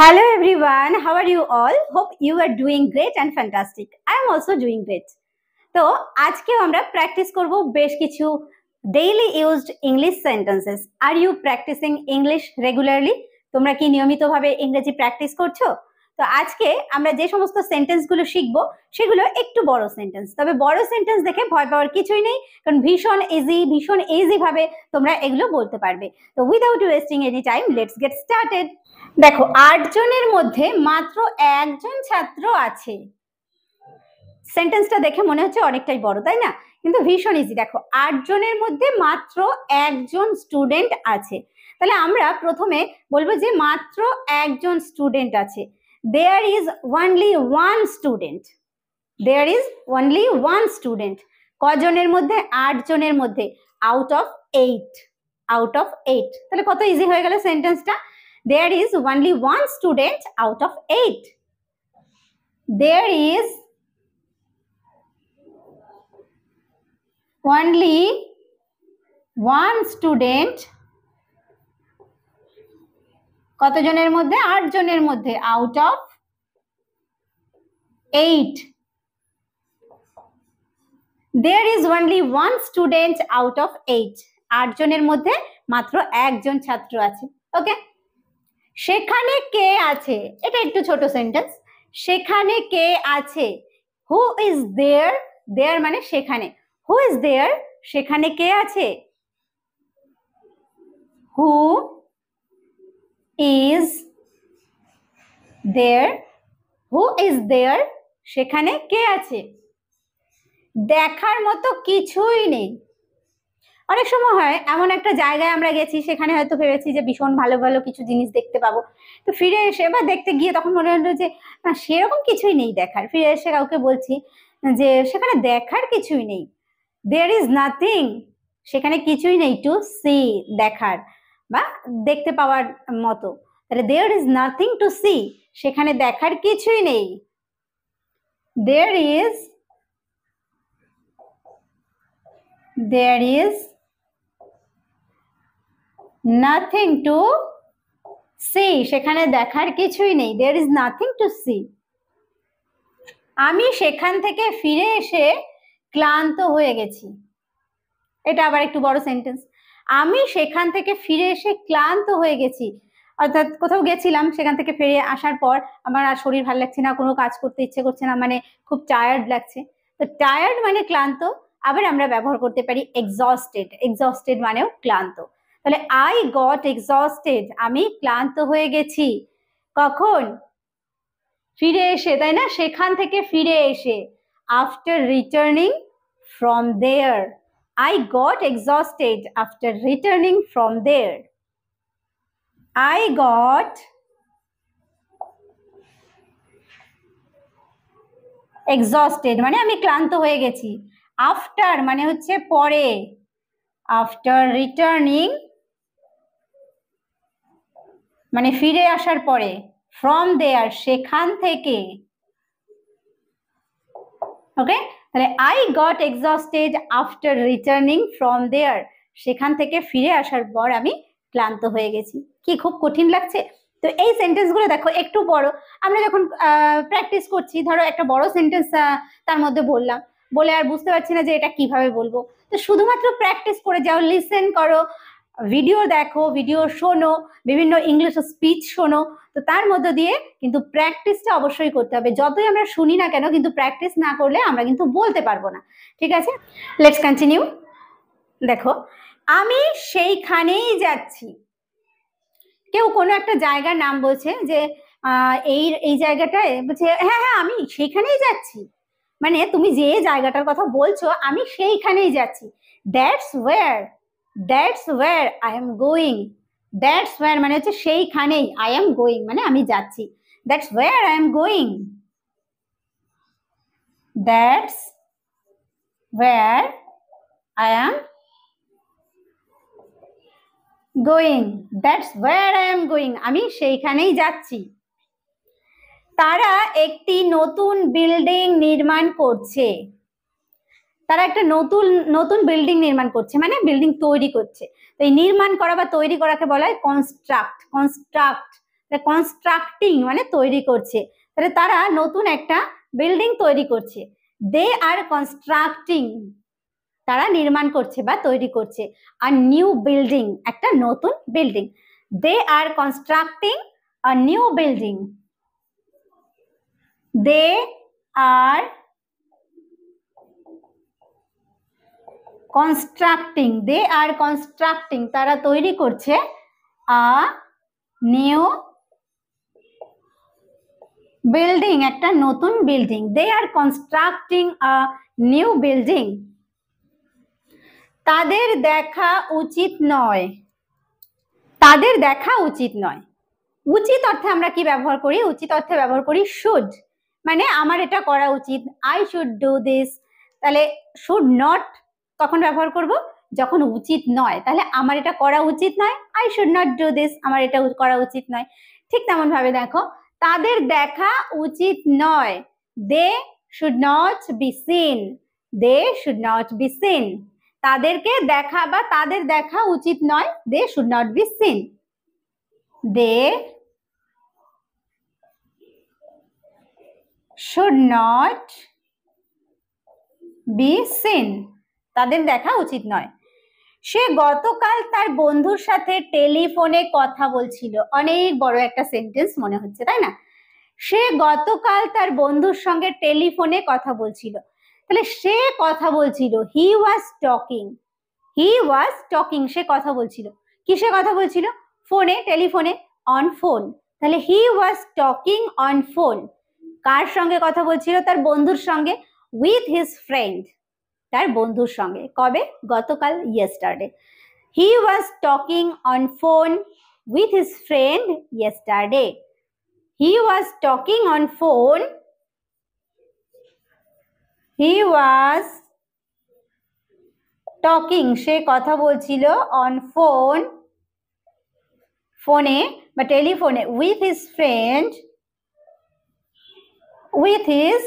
Hello everyone, how are you all? Hope you are doing great and fantastic. I am also doing great. তো আজকে আমরা practice করব বেশ কিছু daily used English sentences. Are you practising English regularly? তোমরা কি নিয়মিতভাবে ইংরেজি প্র্যাকটিস করছো? তো আজকে আমরা যে সমস্ত সেন্টেন্সগুলো শিখবো সেগুলো একটু বড় সেন্টেন্স। তবে বড় সেন্টেন্স দেখে ভয় পাওয়ার কিছুই নেই, কারণ ভীষণ ইজি ভাবে তোমরা এগুলো বলতে পারবে। তো without wasting any time, let's get started. দেখো, 8 জনের মধ্যে মাত্র একজন ছাত্র আছে। সেন্টেন্সটা দেখে মনে হচ্ছে অনেকটাই বড়, তাই না? কিন্তু ভীষণ ইজি। দেখো, 8 জনের মধ্যে মাত্র একজন স্টুডেন্ট আছে। তাহলে আমরা প্রথমে বলবো যে মাত্র একজন স্টুডেন্ট আছে। There is only one student. There is only one student. কজনের মধ্যে? 8 জনের মধ্যে। Out of 8। Out of 8। তাহলে কত ইজি হয়ে গেল সেন্টেন্সটা। There is only one student out of 8. There is only one student কতজনের মধ্যে? 8 জনের মধ্যে। out of 8. There is only one student out of 8. 8 জনের মধ্যে মাত্র একজন ছাত্র আছে। ওকে, সেখানে কে আছে? এটা একটু ছোট সেন্টেন্স। সেখানে কে আছে? Who is there? দেয়ার মানে সেখানে। Who is there? সেখানে কে আছে? Who is there? Who is there? সেখানে কে আছে? দেখার মতো কিছুই নেই। অনেক সময় হয় এমন একটা জায়গায় আমরা গেছি, সেখানে হয়তো ভেবেছি যে ভীষণ ভালো ভালো কিছু জিনিস দেখতে পাবো, তো ফিরে এসে বা দেখতে গিয়ে তখন মনে হলো যে না, সেরকম কিছুই নেই দেখার। ফিরে এসে কাউকে বলছি যে সেখানে দেখার কিছুই নেই। There is nothing. সেখানে কিছুই নেই টু সি, দেখার বা দেখতে পাওয়ার মতো। তাহলে there is nothing to see, সেখানে দেখার কিছুই নেই। There is nothing to see, সেখানে দেখার কিছুই নেই। There is nothing to see. আমি সেখান থেকে ফিরে এসে ক্লান্ত হয়ে গেছি। এটা আবার একটু বড় সেন্টেন্স। আমি সেখান থেকে ফিরে এসে ক্লান্ত হয়ে গেছি, অর্থাৎ কোথাও গেছিলাম, সেখান থেকে ফিরে আসার পর আমার আর শরীর ভালো লাগছে না, কোনো কাজ করতে ইচ্ছে করছে না, মানে খুব টায়ার্ড লাগছে। তো টায়ার্ড মানে ক্লান্ত। আবার আমরা ব্যবহার করতে পারি এক্সস্টেড। এক্সস্টেড মানেও ক্লান্ত। তাহলে আই গট এক্সস্টেড, আমি ক্লান্ত হয়ে গেছি। কখন? ফিরে এসে, তাই না? সেখান থেকে ফিরে এসে। After returning from there. I got exhausted after returning from there. I got exhausted মানে আমি ক্লান্ত হয়ে গেছি। আফটার মানে হচ্ছে পরে। আফটার রিটার্নিং মানে ফিরে আসার পরে। ফ্রম দেয়ার সেখান থেকে। ওকে, তাহলে I got exhausted after returning from there, সেখান থেকে ফিরে আসার পর আমি ক্লান্ত হয়ে গেছি। কি খুব কঠিন লাগছে? তো এই সেন্টেন্সগুলো দেখো একটু বড়। আমরা যখন প্র্যাকটিস করছি, ধরো একটা বড় সেন্টেন্স তার মধ্যে বললাম, বলে আর বুঝতে পারছি না যে এটা কিভাবে বলবো, তো শুধুমাত্র প্র্যাকটিস করে যাও, লিসেন করো, ভিডিও দেখো, ভিডিও শোনো, বিভিন্ন ইংলিশ স্পিচ শোনো। তো তার মধ্য দিয়ে কিন্তু প্র্যাকটিসটা অবশ্যই করতে হবে। যতই আমরা শুনি না কেন, কিন্তু প্র্যাকটিস না করলে আমরা কিন্তু বলতে পারবো না। ঠিক আছে, লেটস কন্টিনিউ। দেখো, আমি সেইখানেই যাচ্ছি। কেউ কোনো একটা জায়গার নাম বলছে যে এই জায়গাটায়, বলছে হ্যাঁ হ্যাঁ আমি সেইখানেই যাচ্ছি, মানে তুমি যে জায়গাটার কথা বলছো আমি সেইখানেই যাচ্ছি। That's where. That's where I am going. That's where মানে হচ্ছে সেইখানেই, আই এম গোয়িং মানে আমি যাচ্ছি। That's where I am going. That's where I am going. That's where I am going, আমি সেইখানেই যাচ্ছি। তারা একটি নতুন বিল্ডিং নির্মাণ করছে। তারা একটা নতুন বিল্ডিং নির্মাণ করছে, মানে বিল্ডিং তৈরি করছে। তো এই নির্মাণ করা বা তৈরি করাকে বলা হয় কনস্ট্রাক্ট। কনস্ট্রাক্ট কনস্ট্রাক্টিং মানে তৈরি করছে, তাহলে তারা নতুন একটা বিল্ডিং তৈরি করছে। দে আর কনস্ট্রাক্টিং, তারা নির্মাণ করছে বা তৈরি করছে। আর নিউ বিল্ডিং, একটা নতুন building. They are constructing a new building. They are constructing, they are constructing, তারা তৈরি করছে আ নিউ বিল্ডিং, একটা নতুন building. They are constructing a new building. তাদের দেখা উচিত নয়, তাদের দেখা উচিত নয়। উচিত অর্থে আমরা কি ব্যবহার করি? উচিত অর্থে ব্যবহার করি শুড, মানে আমার এটা করা উচিত, আই শুড ডু দিস। তাহলে শুড নট তখন ব্যবহার করব যখন উচিত নয়, তাহলে আমার এটা করা উচিত নয়, I should not do this, আমার এটা করা উচিত নয়। ঠিক তেমন ভাবে দেখো, তাদের দেখা উচিত নয়, they should not be seen, they should not be seen. তাদেরকে দেখা বা তাদের দেখা উচিত নয়, they should not be seen. They should not be seen, তাদের দেখা উচিত নয়। সে গতকাল তার বন্ধুর সাথে টেলিফোনে কথা বলছিল। অনেক বড় একটা সেন্টেন্স মনে হচ্ছে, তাই না? সে গতকাল তার বন্ধুর সঙ্গে টেলিফোনে কথা বলছিল, তাহলে সে কথা বলছিল, হি was talking, he was talking, সে কথা বলছিল। কিসে কথা বলছিল? ফোনে, টেলিফোনে, অন ফোন। তাহলে হি ওয়াজ টকিং অন ফোন। কার সঙ্গে কথা বলছিল? তার বন্ধুর সঙ্গে। উইথ হিজ ফ্রেন্ড, তার বন্ধুর সঙ্গে। কবে? গতকাল, yesterday. He was talking on phone with his friend yesterday. He was talking on phone, he was talking, সে কথা বলছিল, অন ফোন, ফোনে বা টেলিফোনে, with his friend, with his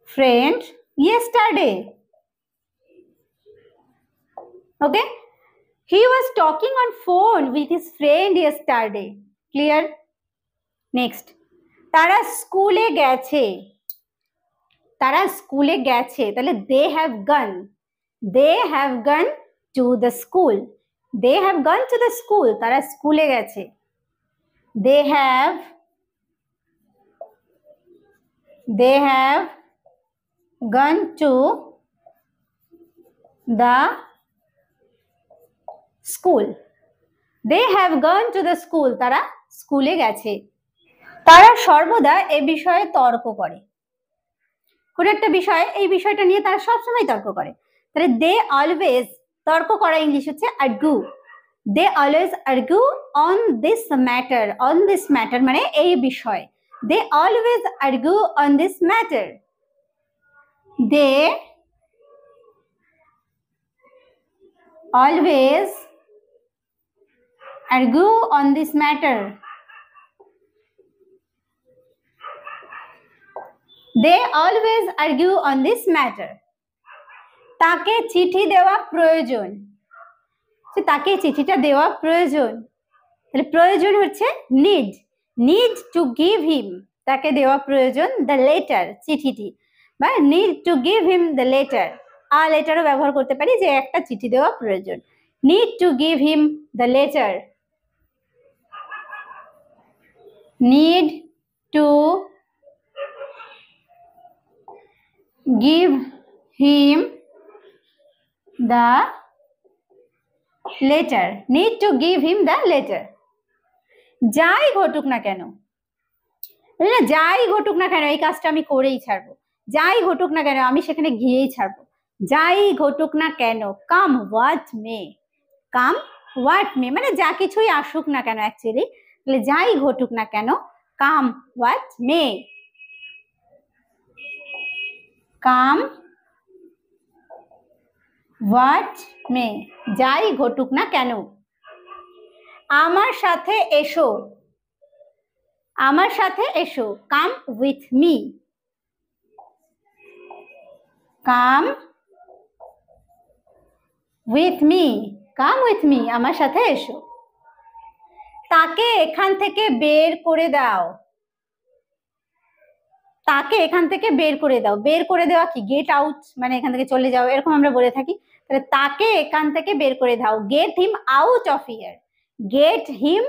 friend yesterday. Okay, he was talking on phone with his friend yesterday. Clear? Next, তারা স্কুলে গেছে, তারা স্কুলে গেছে, তাহলে they have gone, they have gone to the school, they have gone to the school, তারা স্কুলে গেছে। they have gone to the school, they have gone to the school, তারা স্কুলে গেছে। তারা সর্বদা এ বিষয়ে তর্ক করে, কোন একটা বিষয়, এই বিষয়টা নিয়ে তারা সবসময় তর্ক করে। তাহলে দে অলওয়েজ, তর্ক করা ইংলিশ হচ্ছে argue, they always argue on this matter, on this matter মানে এই বিষয়। They always argue on this matter, they always argue on this matter, they always argue on this matter. তাকে চিঠি দেওয়া প্রয়োজন, তাকে চিঠিটা দেওয়া প্রয়োজন। তাহলে প্রয়োজন হচ্ছে need, need to give him, তাকে দেওয়া প্রয়োজন, the letter, চিঠিটি, বা need to give him the letter, a লেটারও ব্যবহার করতে পারি যে একটা চিঠি দেওয়া প্রয়োজন। need to give him the letter, need to give him the letter, need to give him the letter. যাই ঘটুক না কেন, যাই ঘটুক না কেন এই কাজটা আমি করেই ছাড়বো, যাই ঘটুক না কেন আমি সেখানে গিয়েই ছাড়বো, যাই ঘটুক না কেন, come what may, come what may মানে যা কিছুই আসুক না কেন অ্যাকচুয়ালি, তাহলে যাই ঘটুক না কেন, come what may, come what may, যাই ঘটুক না কেন। আমার সাথে এসো, আমার সাথে এসো, come with me, come with me, come with me, আমার সাথে এসো। তাকে এখান থেকে বের করে দাও, তাকে এখান থেকে বের করে দাও। বের করে দেওয়া কি? গেট আউট, মানে এখান থেকে চলে যাও, এরকম আমরা বলে থাকি। তাহলে তাকে এখান থেকে বের করে দাও, get him out of here. Get him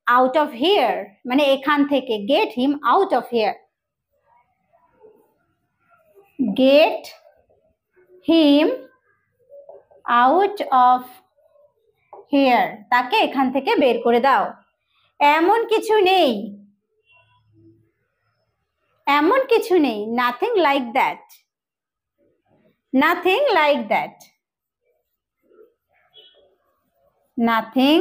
out of here মানে এখান থেকে, get him out of here. Get him out of here, তাকে এখান থেকে বের করে দাও। এমন কিছু নেই, এমন কিছু নেই, nothing like that, nothing like that, nothing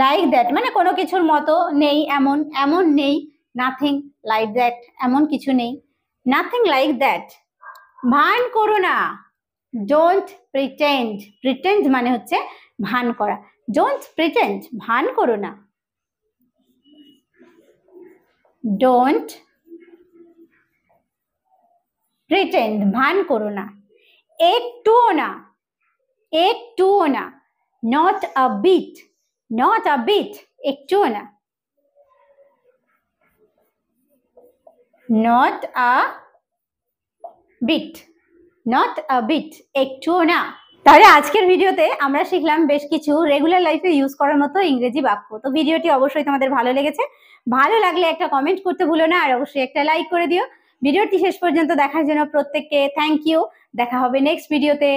like that মানে কোনো কিছুর মতো নেই, এমন, এমন নেই, নাথিং লাইক দ্যাট, এমন কিছু নেই, নাথিং লাইক দ্যাট। ভান করো না, ডোন্ট প্রিটেন্ড, প্রিটেন্ড মানে হচ্ছে ভান করা, ডোন্ট প্রিটেন্ড, ভান করো না, ডোন্ট প্রিটেন্ড, ভান করো না। একটুও না, একটুও না, not a bit, not a bit, একটুও না, not a bit, not a bit, একটুও না। তাহলে আজকের ভিডিওতে আমরা শিখলাম বেশ কিছু রেগুলার লাইফে ইউজ করার মতো ইংরেজি বাক্য। তো ভিডিওটি অবশ্যই তোমাদের ভালো লেগেছে, ভালো লাগলে একটা কমেন্ট করতে ভুলো না, আর অবশ্যই একটা লাইক করে দিও। ভিডিওটি শেষ পর্যন্ত দেখার জন্য প্রত্যেককে থ্যাংক ইউ। দেখা হবে নেক্সট ভিডিওতে।